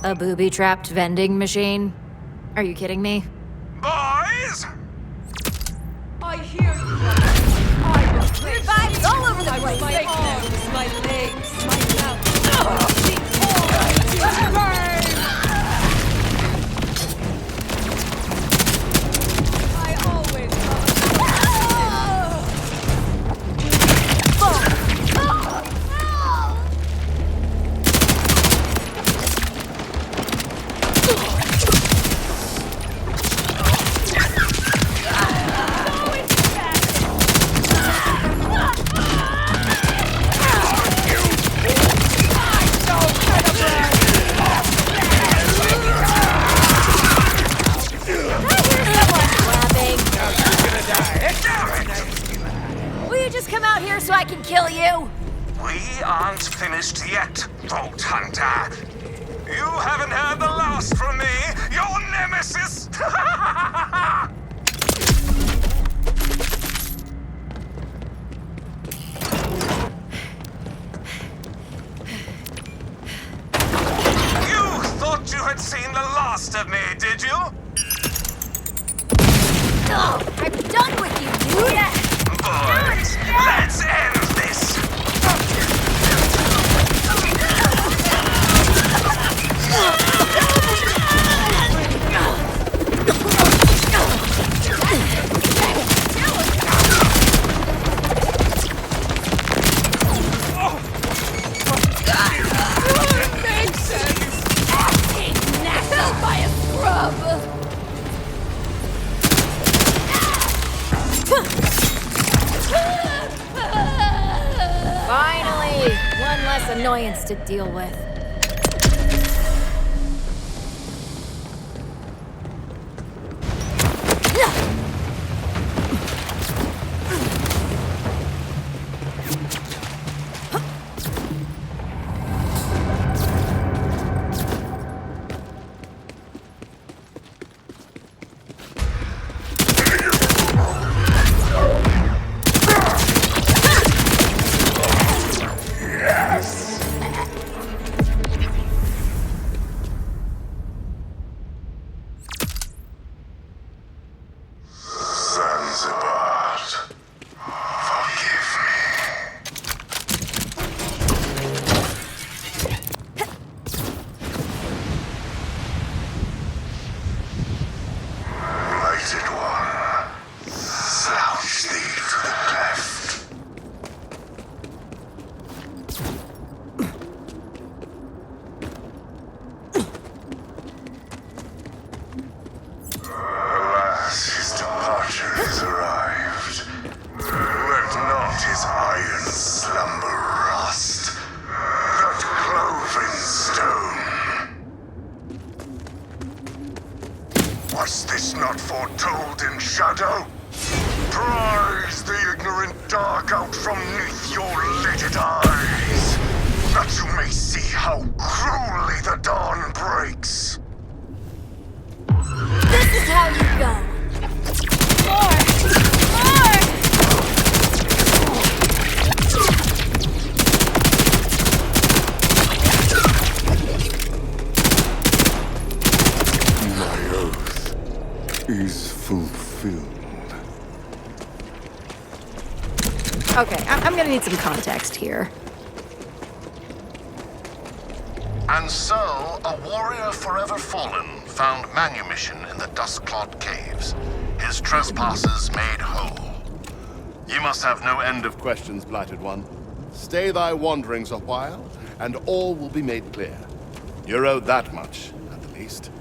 A booby-trapped vending machine? Are you kidding me? Boys! I hear you. I will Vibes all over the place! my arms, my legs, my mouth. I always Will you just come out here so I can kill you? We aren't finished yet, Vault Hunter. You haven't heard the last from me, your nemesis! You thought you had seen the last of me, did you? Oh, I'm done with you, dude! Boys, let's end this! makes sense. Killed by a scrub. Finally! One less annoyance to deal with. Zanzibar, forgive me. Lighted one, slouch thee to the cleft. Alas, his departure has arrived. Let not his iron slumber rust. That cloven stone. Was this not foretold in shadow? Prise the ignorant dark out from 'neath your lidded eyes, that you may see how cruelly the dawn breaks. This is how you go. More! More! My oath is fulfilled. Okay, I'm gonna need some context here. And so, a warrior forever fallen found manumission in the dust-clawed caves. His trespasses made whole. You must have no end of questions, Blighted One. Stay thy wanderings a while, and all will be made clear. You're owed that much, at the least.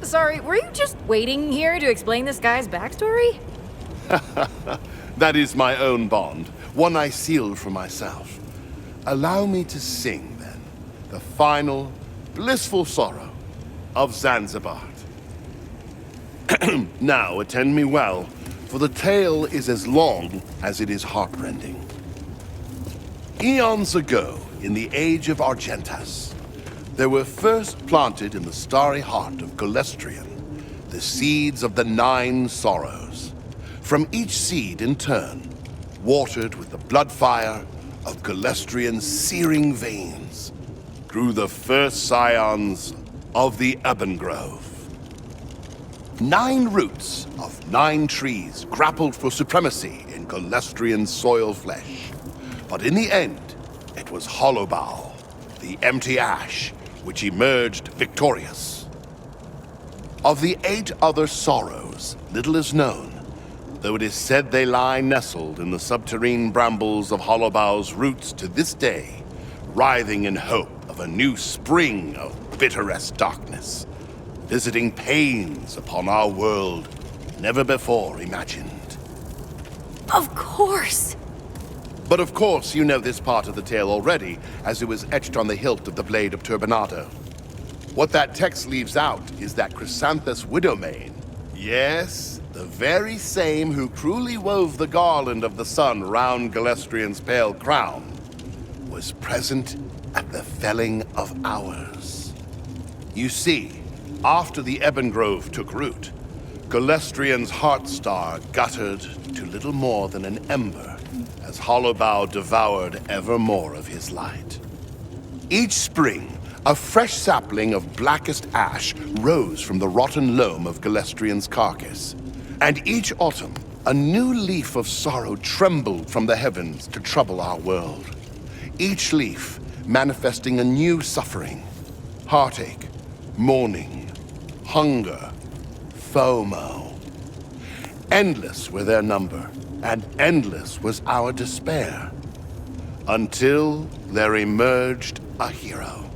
Sorry, were you just waiting here to explain this guy's backstory? That is my own bond, one I sealed for myself. Allow me to sing, then, the final, blissful sorrow of Zanzibar. Now, attend me well, for the tale is as long as it is heartrending. Eons ago, in the age of Argentas, there were first planted in the starry heart of Colestrian the seeds of the 9 sorrows. From each seed, in turn, watered with the blood fire of Colestrian's searing veins, grew the first scions of the Ebon Grove. 9 roots of 9 trees grappled for supremacy in Golestrian soil flesh. But in the end, it was Hollowbow, the empty ash, which emerged victorious. Of the 8 other sorrows, little is known, though it is said they lie nestled in the subterrane brambles of Hollowbow's roots to this day, writhing in hope of a new spring of bitterest darkness, visiting pains upon our world never before imagined. Of course! But of course you know this part of the tale already, as it was etched on the hilt of the blade of Turbinado. What that text leaves out is that Chrysanthus Widowmane, yes, the very same who cruelly wove the garland of the sun round Golestrian's pale crown, was present at the felling of ours. You see, after the Ebon Grove took root, Golestrian's heart star guttered to little more than an ember as Hollowbow devoured ever more of his light. Each spring, a fresh sapling of blackest ash rose from the rotten loam of Golestrian's carcass, and each autumn, a new leaf of sorrow trembled from the heavens to trouble our world. Each leaf manifesting a new suffering, heartache, mourning, hunger, FOMO. Endless were their number, and endless was our despair, until there emerged a hero.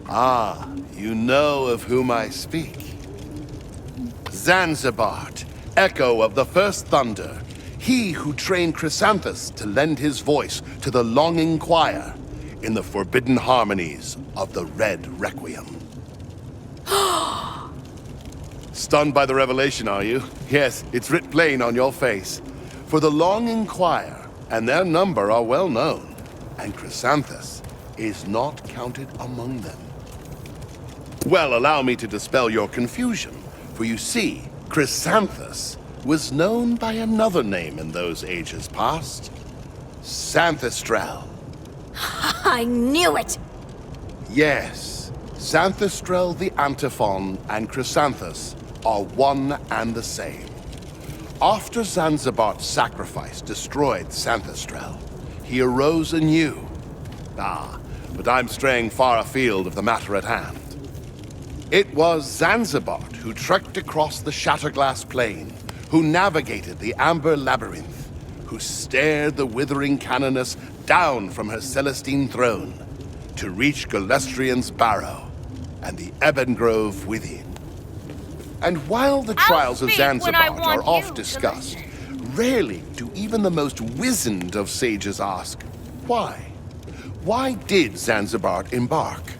Ah, you know of whom I speak. Zanzibart, echo of the first thunder, he who trained Chrysanthus to lend his voice to the longing choir in the forbidden harmonies of the Red Requiem. Stunned by the revelation, are you? Yes, it's writ plain on your face. For the longing choir and their number are well known, and Chrysanthus is not counted among them. Well, allow me to dispel your confusion, for you see, Chrysanthus was known by another name in those ages past. Xanthistrel. I knew it! Yes, Xanthistrel the Antiphon and Chrysanthus are one and the same. After Zanzibar's sacrifice destroyed Xanthistrel, he arose anew. Ah, but I'm straying far afield of the matter at hand. It was Zanzibar who trekked across the Shatterglass Plain, who navigated the Amber Labyrinth, who stared the withering Canoness down from her Celestine throne, to reach Golestrian's Barrow and the Ebon Grove within. And while the trials of Zanzibar are oft discussed, rarely do even the most wizened of sages ask, why? Why did Zanzibar embark?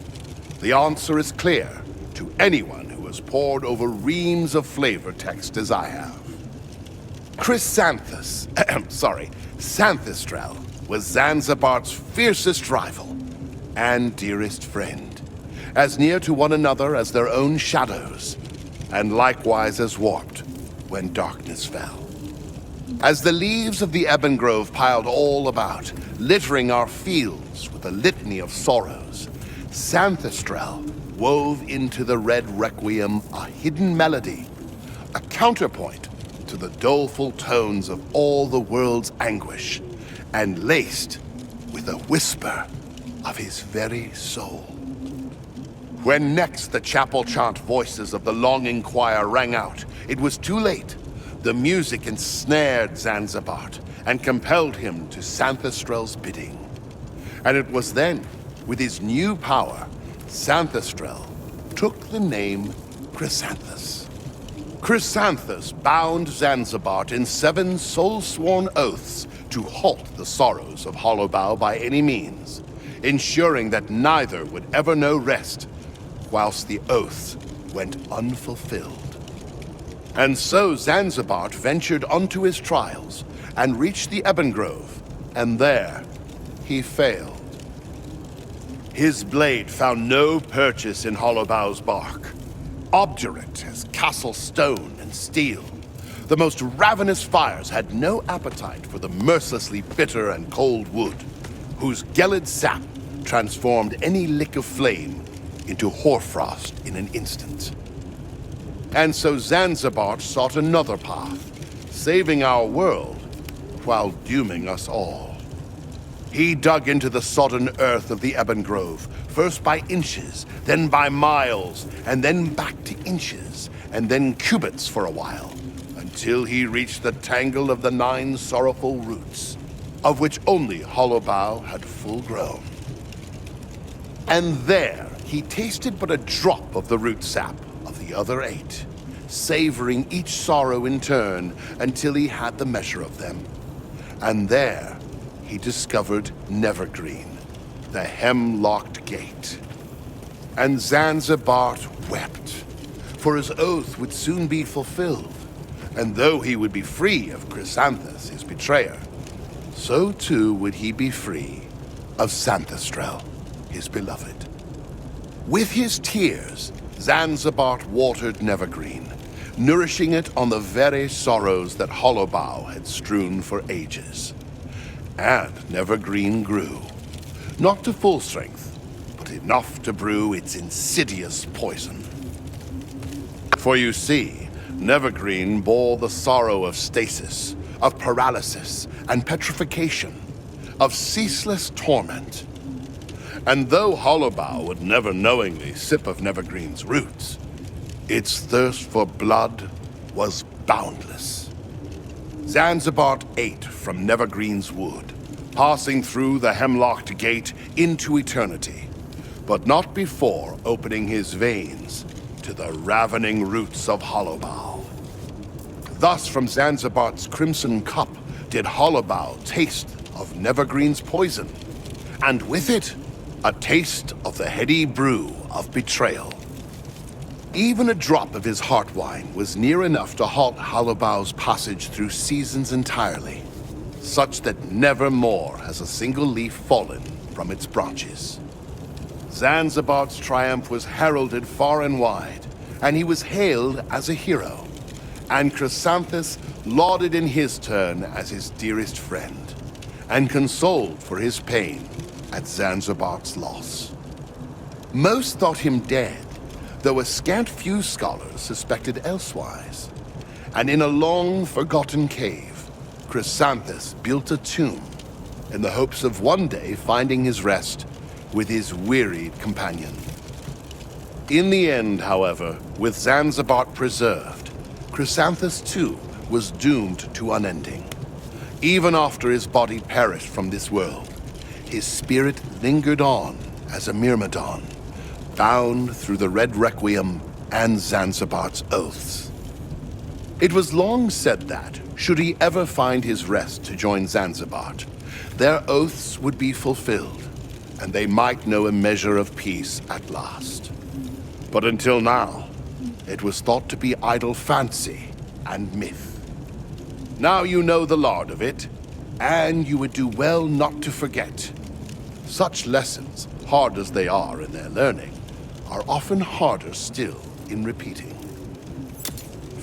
The answer is clear to anyone who has pored over reams of flavor text as I have. Xanthistrel was Zanzibar's fiercest rival and dearest friend, as near to one another as their own shadows, and likewise as warped when darkness fell. As the leaves of the Ebon Grove piled all about, littering our fields with a litany of sorrows, Xanthistrel wove into the Red Requiem a hidden melody, a counterpoint to the doleful tones of all the world's anguish, and laced with a whisper of his very soul. When next the chapel chant voices of the longing choir rang out, it was too late. The music ensnared Zanzibar and compelled him to Xanthistrel's bidding. And it was then, with his new power, Xanthistrel took the name Chrysanthus. Chrysanthus bound Zanzibar in 7 soul-sworn oaths to halt the sorrows of Hollowbow by any means, ensuring that neither would ever know rest, whilst the oaths went unfulfilled. And so Zanzibar ventured onto his trials and reached the Ebon Grove, and there he failed. His blade found no purchase in Hollowbow's bark. Obdurate as castle stone and steel, the most ravenous fires had no appetite for the mercilessly bitter and cold wood, whose gelid sap transformed any lick of flame into hoarfrost in an instant. And so Zanzibar sought another path, saving our world while dooming us all. He dug into the sodden earth of the Ebon Grove, first by inches, then by miles, and then back to inches, and then cubits for a while, until he reached the tangle of the 9 sorrowful roots, of which only Hollowbow had full grown. And there he tasted but a drop of the root sap of the other 8, savoring each sorrow in turn until he had the measure of them. And there he discovered Nevergreen, the hem-locked gate. And Zanzibar wept, for his oath would soon be fulfilled, and though he would be free of Chrysanthus, his betrayer, so too would he be free of Xanthistrel, his beloved. With his tears, Zanzibar watered Nevergreen, nourishing it on the very sorrows that Hollowbow had strewn for ages. And Nevergreen grew, not to full strength, but enough to brew its insidious poison. For you see, Nevergreen bore the sorrow of stasis, of paralysis and petrification, of ceaseless torment. And though Hollowbow would never knowingly sip of Nevergreen's roots, its thirst for blood was boundless. Zanzibar ate from Nevergreen's wood, passing through the hemlocked gate into eternity, but not before opening his veins to the ravening roots of Hollowbow. Thus from Zanzibar's crimson cup did Hollowbow taste of Nevergreen's poison, and with it, a taste of the heady brew of betrayal. Even a drop of his heart wine was near enough to halt Hollowbow's passage through seasons entirely, such that never more has a single leaf fallen from its branches. Zanzibar's triumph was heralded far and wide, and he was hailed as a hero, and Chrysanthus lauded in his turn as his dearest friend, and consoled for his pain at Zanzibar's loss. Most thought him dead, though a scant few scholars suspected elsewise. And in a long-forgotten cave, Chrysanthus built a tomb in the hopes of one day finding his rest with his wearied companion. In the end, however, with Zanzibar preserved, Chrysanthus too was doomed to unending. Even after his body perished from this world, his spirit lingered on as a myrmidon, bound through the Red Requiem and Zanzibar's oaths. It was long said that, should he ever find his rest to join Zanzibar, their oaths would be fulfilled, and they might know a measure of peace at last. But until now, it was thought to be idle fancy and myth. Now you know the lord of it, and you would do well not to forget. Such lessons, hard as they are in their learning, are often harder still in repeating.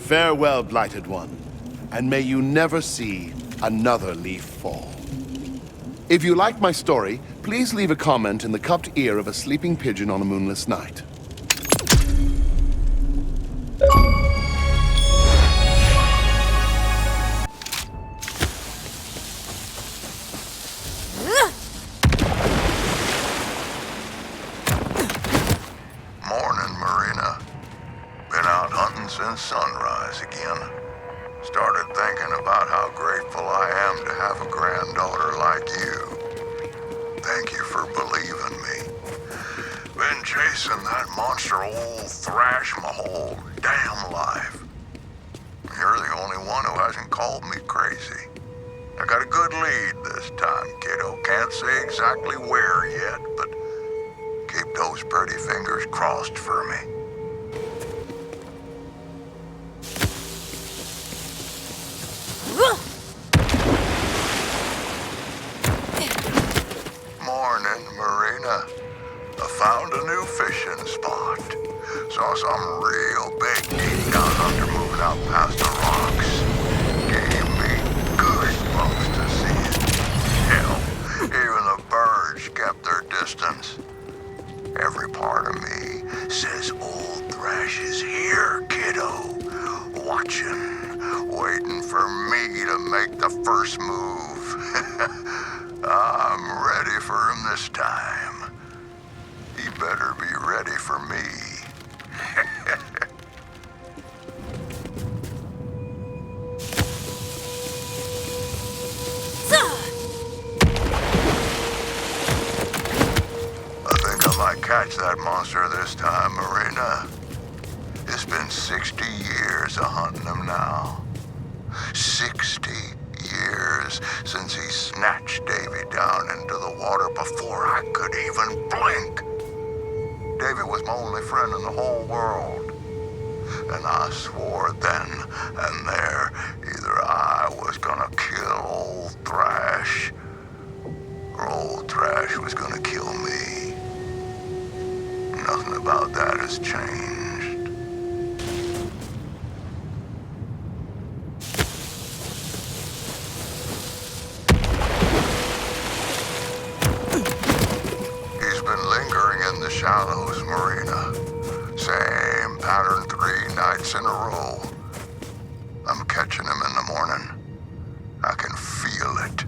Farewell, Blighted One, and may you never see another leaf fall. If you like my story, please leave a comment in the cupped ear of a sleeping pigeon on a moonless night. Morning, Marina. Been out hunting since sunrise again. Started thinking about how grateful I am to have a granddaughter like you. Thank you for believing me. Been chasing that monster old thrash my whole damn life. You're the only one who hasn't called me crazy. I got a good lead this time, kiddo. Can't say exactly where yet, but keep those pretty fingers crossed for me. Morning, Marina. I found a new fishing spot. Saw some real big deep down under moving out past the rocks. Gave me goosebumps to see it. Hell, even the birds kept their distance. Every part of me says old Thrash is here, kiddo. Watching, waiting for me to make the first move. I'm ready for him this time. He better be ready for me. I think I might catch that monster this time, Marina. It's been 60 years of hunting him now. 60 years since he snatched Davy down into the water before I could even blink. Davy was my only friend in the whole world. And I swore then and there, either I was gonna kill old Thrash, or old Thrash was gonna kill me. Nothing about that has changed. He's been lingering in the shallows, Marina. Same pattern 3 nights in a row. I'm catching him in the morning. I can feel it.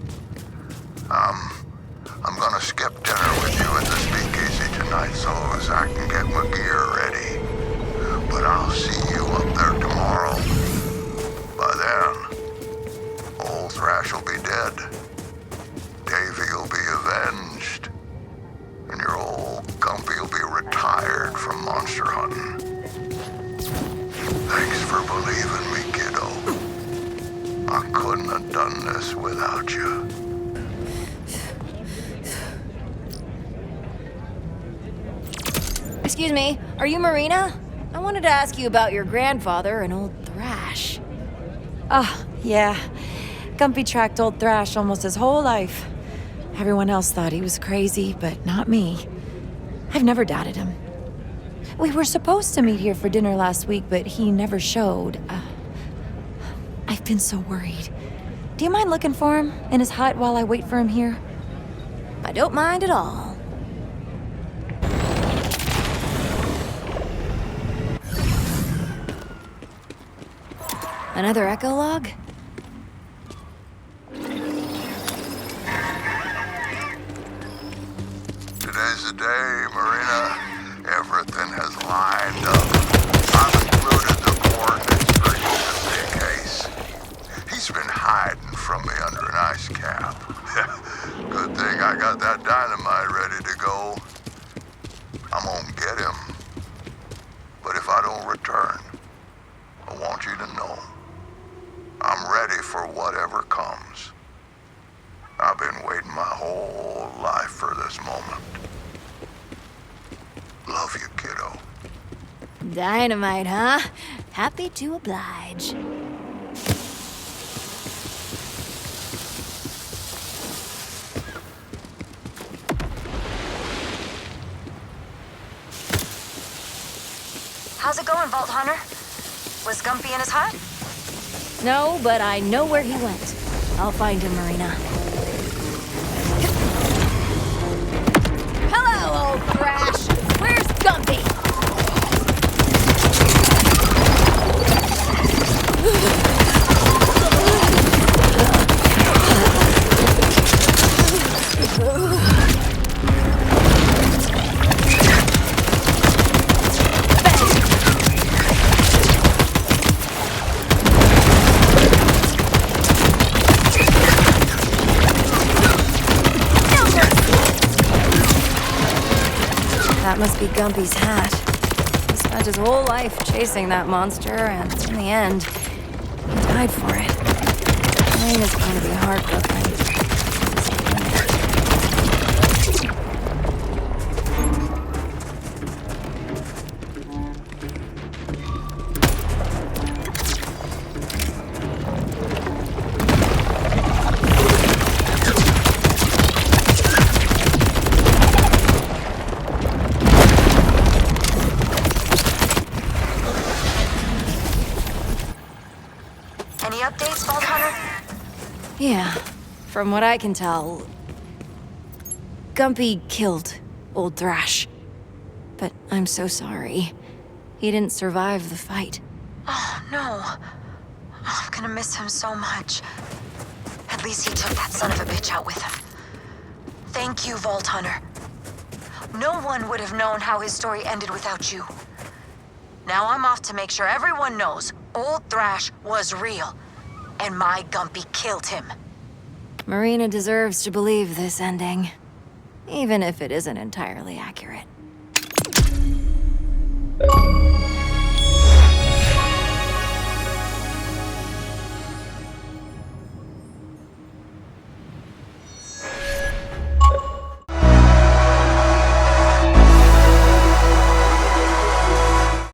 I'm gonna skip dinner with you at the speakeasy tonight so as I can get my gear ready. But I'll see you up there tomorrow. By then, old Thrash will be dead. Davy will be avenged. And your old Gumpy will be retired from monster hunting. Thanks for believing me, kiddo. I couldn't have done this without you. Excuse me, are you Marina? I wanted to ask you about your grandfather and old Thrash. Oh, yeah. Gumpy tracked old Thrash almost his whole life. Everyone else thought he was crazy, but not me. I've never doubted him. We were supposed to meet here for dinner last week, but he never showed. I've been so worried. Do you mind looking for him in his hut while I wait for him here? I don't mind at all. Another echo log? Today's the day, Marina. Everything has lined up. I've included the coordinates for you in case. He's been hiding from me under an ice cap. Good thing I got that dynamite ready to go. I'm gonna get him. But if I don't return, I want you to know I'm ready for whatever comes. I've been waiting my whole life for this moment. Love you, kiddo. Dynamite, huh? Happy to oblige. How's it going, Vault Hunter? Was Gumpy in his hut? No, but I know where he went. I'll find him, Marina. Hello, old Thrash! Where's Gumpy? That must be Gumpy's hat. He spent his whole life chasing that monster, and in the end, he died for it. Dying is going to be heartbroken. Any updates, Vault Hunter? Yeah, from what I can tell, Gumpy killed old Thrash. but I'm so sorry. He didn't survive the fight. Oh, no. I'm gonna miss him so much. At least he took that son of a bitch out with him. Thank you, Vault Hunter. No one would have known how his story ended without you. Now I'm off to make sure everyone knows Old Thrash was real, and my Gumpy killed him. Marina deserves to believe this ending, even if it isn't entirely accurate.